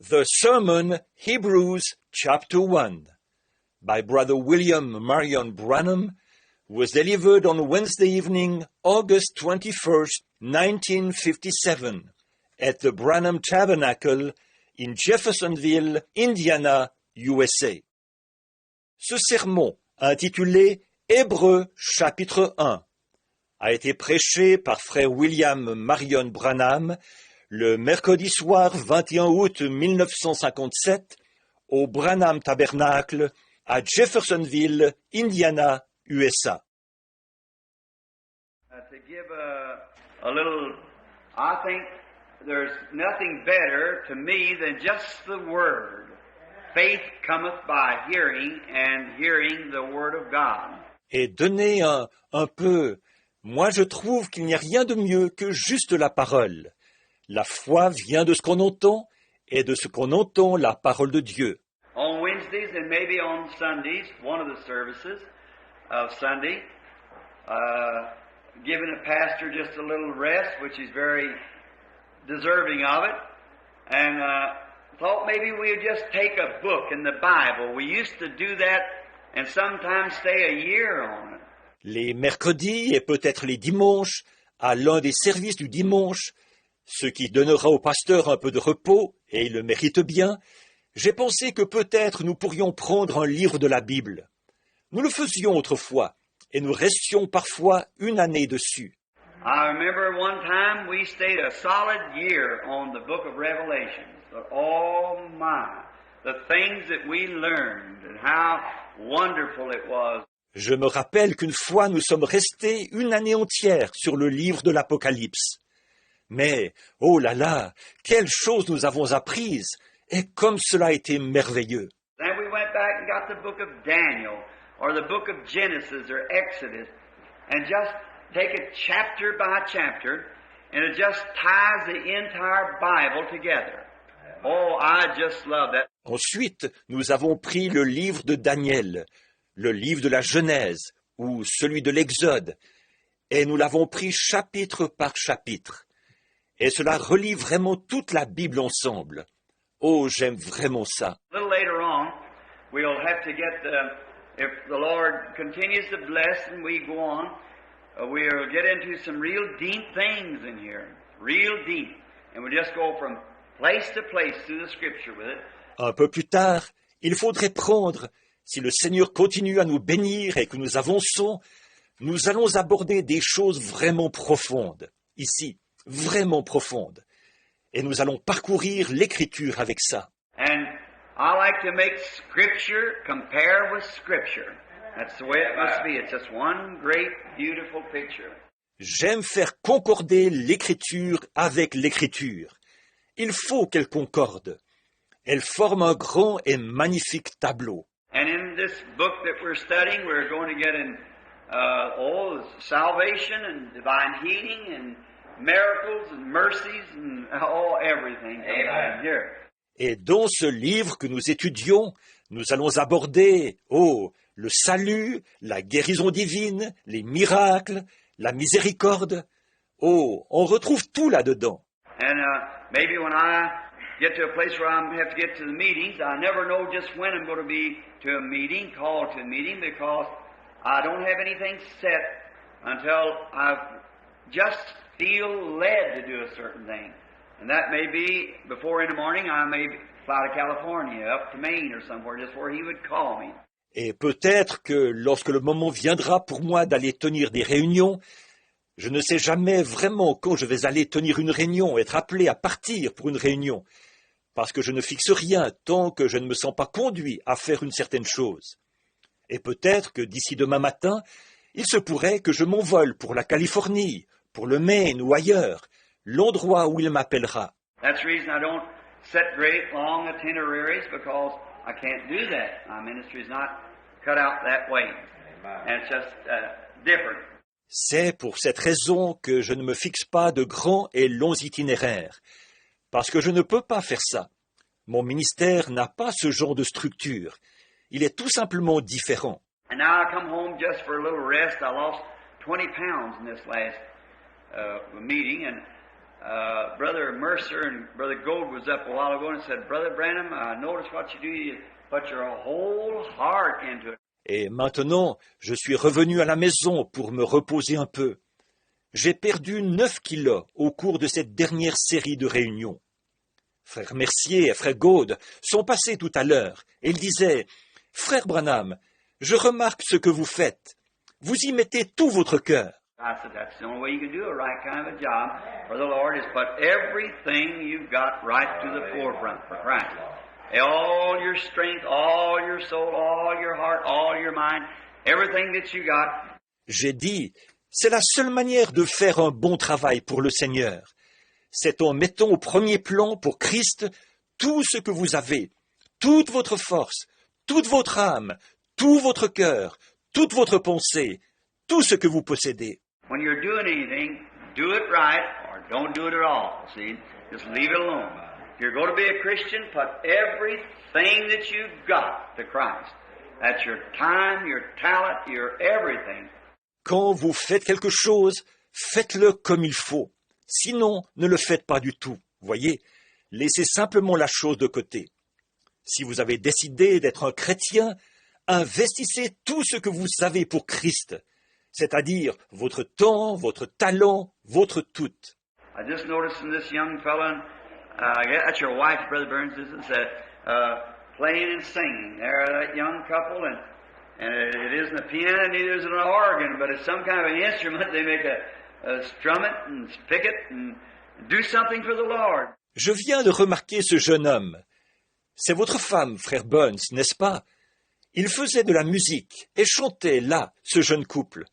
The Sermon, Hebrews chapter 1, by Brother William Marion Branham, was delivered on Wednesday evening, August 21st, 1957, at the Branham Tabernacle in Jeffersonville, Indiana, USA. Ce sermon, intitulé Hébreux chapitre 1, a été prêché par frère William Marion Branham le mercredi soir 21 août 1957 au Branham Tabernacle à Jeffersonville, Indiana, USA. To give a little, I think there's nothing better to me than just the Word. Faith cometh by hearing, and hearing the Word of God. Et donner un peu, moi je trouve qu'il n'y a rien de mieux que juste la parole. La foi vient de ce qu'on entend, et de ce qu'on entend, la parole de Dieu. On Wednesdays and maybe on Sundays, one of the services of Sunday, giving a pastor just a little rest, which is very deserving of it, and thought maybe we would just take a book in the Bible. We used to do that and sometimes stay a year on it. Les mercredis et peut-être les dimanches, à l'un des services du dimanche, ce qui donnera au pasteur un peu de repos, et il le mérite bien, j'ai pensé que peut-être nous pourrions prendre un livre de la Bible. Nous le faisions autrefois, et nous restions parfois une année dessus. I remember one time we stayed a solid year on the book of Revelation. But oh my, the things that we learned and how wonderful it was. Je me rappelle qu'une fois nous sommes restés une année entière sur le livre de l'Apocalypse. Mais, oh là là, quelles choses nous avons apprises, et comme cela a été merveilleux. Then we went back and got the book of Daniel, or the book of Genesis or Exodus, and just take it chapter by chapter, and it just ties the entire Bible together. Oh, I just love that. Ensuite, nous avons pris le livre de Daniel, le livre de la Genèse, ou celui de l'Exode, et nous l'avons pris chapitre par chapitre. Et cela relie vraiment toute la Bible ensemble. Oh, j'aime vraiment ça. A little later on, we'll have to get if the Lord continues to bless and we go on, we'll get into some real deep things in here, real deep. And we'll just go from place to place through the Scripture with it. Un peu plus tard, il faudrait prendre, si le Seigneur continue à nous bénir et que nous avançons, nous allons aborder des choses vraiment profondes, ici, vraiment profondes. Et nous allons parcourir l'Écriture avec ça. And I like to make Scripture compare with Scripture. That's the way it must be. It's just one great, beautiful picture. J'aime faire concorder l'Écriture avec l'Écriture. Il faut qu'elle concorde. Elle forme un grand et magnifique tableau. And in this book that we're studying, we're going to get in salvation and divine healing and miracles and mercies and everything. Amen. Here. Et dans ce livre que nous étudions, nous allons aborder, le salut, la guérison divine, les miracles, la miséricorde. On retrouve tout là-dedans. And maybe when I get to a place where I have to get to the meetings, I never know just when I'm going to be to a meeting, called to a meeting, because I don't have anything set until I just feel led to do a certain thing. And that may be before in the morning I may fly to California, up to Maine or somewhere, just where he would call me. Et peut-être que lorsque le moment viendra pour moi d'aller tenir des réunions, je ne sais jamais vraiment quand je vais aller tenir une réunion, être appelé à partir pour une réunion, parce que je ne fixe rien tant que je ne me sens pas conduit à faire une certaine chose. Et peut-être que d'ici demain matin, il se pourrait que je m'envole pour la Californie, pour le Maine ou ailleurs, l'endroit où il m'appellera. That's the reason I don't set great long itineraries, because I can't do that. My ministry is not cut out that way. And it's just different. C'est pour cette raison que je ne me fixe pas de grands et longs itinéraires, parce que je ne peux pas faire ça. Mon ministère n'a pas ce genre de structure. Il est tout simplement différent. And now I come home just for a little rest. I lost 20 pounds in this last meeting, and Brother Mercer and Brother Gold was up a while ago and said, Brother Branham, I noticed what you do. You put your whole heart into it. Et maintenant, je suis revenu à la maison pour me reposer un peu. J'ai perdu 9 kilos au cours de cette dernière série de réunions. Frère Mercier et Frère Gaude sont passés tout à l'heure et ils disaient « Frère Branham, je remarque ce que vous faites. Vous y mettez tout votre cœur. » I said, that's the only way you can do a right kind of a job for the Lord is put everything you've got right to the forefront for Christ. All your strength, all your soul, all your heart, all your mind, everything that you got. J'ai dit, c'est la seule manière de faire un bon travail pour le Seigneur. C'est en mettant au premier plan pour Christ tout ce que vous avez, toute votre force, toute votre âme, tout votre cœur, toute votre pensée, tout ce que vous possédez. When you're doing anything, do it right or don't do it at all. See, just leave it alone. If you're going to be a Christian, put everything that you've got to Christ. That's your time, your talent, your everything. Quand vous faites quelque chose, faites-le comme il faut. Sinon, ne le faites pas du tout. Voyez, laissez simplement la chose de côté. Si vous avez décidé d'être un chrétien, investissez tout ce que vous savez pour Christ, c'est-à-dire votre temps, votre talent, votre tout. I just noticed in this young fellow, that's your wife, Brother Burns, isn't it? Playing and singing. They're that young couple, and it isn't a piano, neither is it an organ, but it's some kind of an instrument. They make a strum it and pick it and do something for the Lord. Je viens de remarquer ce jeune homme. C'est votre femme, frère Burns, n'est-ce pas? Il faisait de la musique et chantait là, ce jeune couple.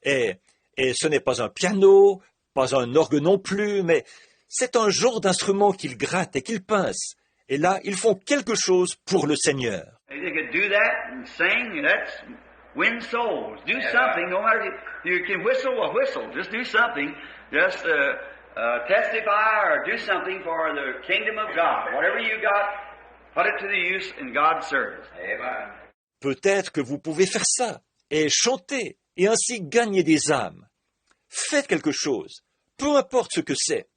Et ce n'est pas un piano, pas un orgue non plus, mais c'est un genre d'instrument qu'ils grattent et qu'ils pincent. Et là, ils font quelque chose pour le Seigneur. They could do that and sing, that's win souls. Do something, no matter if you can whistle, well, whistle. Just do something. Just testify or do something for the kingdom of God. Whatever you got, put it to the use in God's service. Amen. Peut-être que vous pouvez faire ça et chanter et ainsi gagner des âmes. Faites quelque chose, peu importe ce que c'est.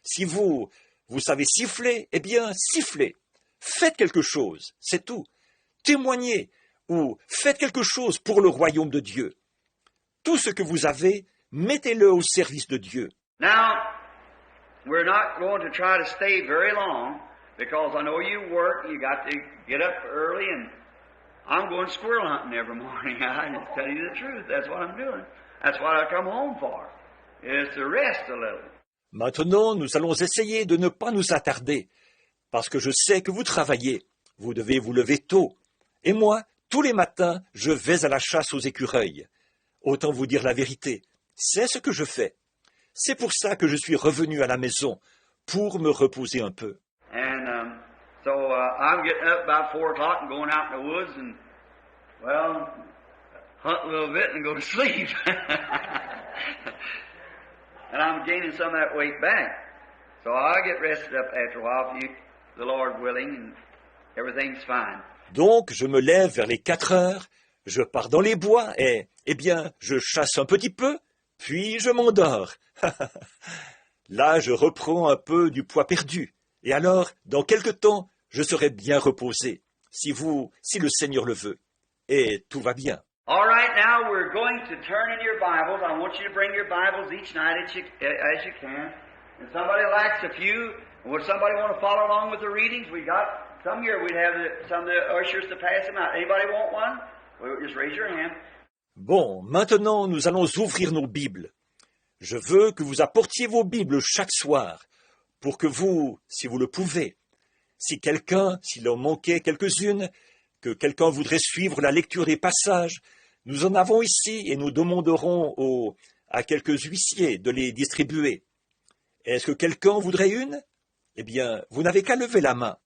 Si vous savez siffler, eh bien sifflez. Faites quelque chose, c'est tout. Témoignez ou faites quelque chose pour le royaume de Dieu. Tout ce que vous avez, mettez-le au service de Dieu. Now, we're not going to try to stay very long because I know you work, you got to get up early and I'm going squirrel hunting every morning. I just tell you the truth. That's what I'm doing. That's what I come home for, is to rest a little. Maintenant, nous allons essayer de ne pas nous attarder, parce que je sais que vous travaillez. Vous devez vous lever tôt. Et moi, tous les matins, je vais à la chasse aux écureuils. Autant vous dire la vérité, c'est ce que je fais. C'est pour ça que je suis revenu à la maison, pour me reposer un peu. And so I'm getting up about 4 o'clock and going out in the woods and, well, hunt a little bit and go to sleep. And I'm gaining some of that weight back. So I'll get rested up after a while, the Lord willing, and everything's fine. Donc, je me lève vers les 4 heures, je pars dans les bois et, eh bien, je chasse un petit peu, puis je m'endors. Là, je reprends un peu du poids perdu. Et alors, dans quelque temps, je serai bien reposé, si le Seigneur le veut. Et tout va bien. All right, now we're going to turn in your Bibles. I want you to bring your Bibles each night as you can. And somebody lacks a few. Would somebody want to follow along with the readings? We got some here. We'd have some of the ushers to pass them out. Anybody want one? Well, just raise your hand. Bon, maintenant, nous allons ouvrir nos Bibles. Je veux que vous apportiez vos Bibles chaque soir, pour que vous, si vous le pouvez, s'il en manquait quelques-unes, que quelqu'un voudrait suivre la lecture des passages, nous en avons ici et nous demanderons à quelques huissiers de les distribuer. Est-ce que quelqu'un voudrait une? Eh bien, vous n'avez qu'à lever la main.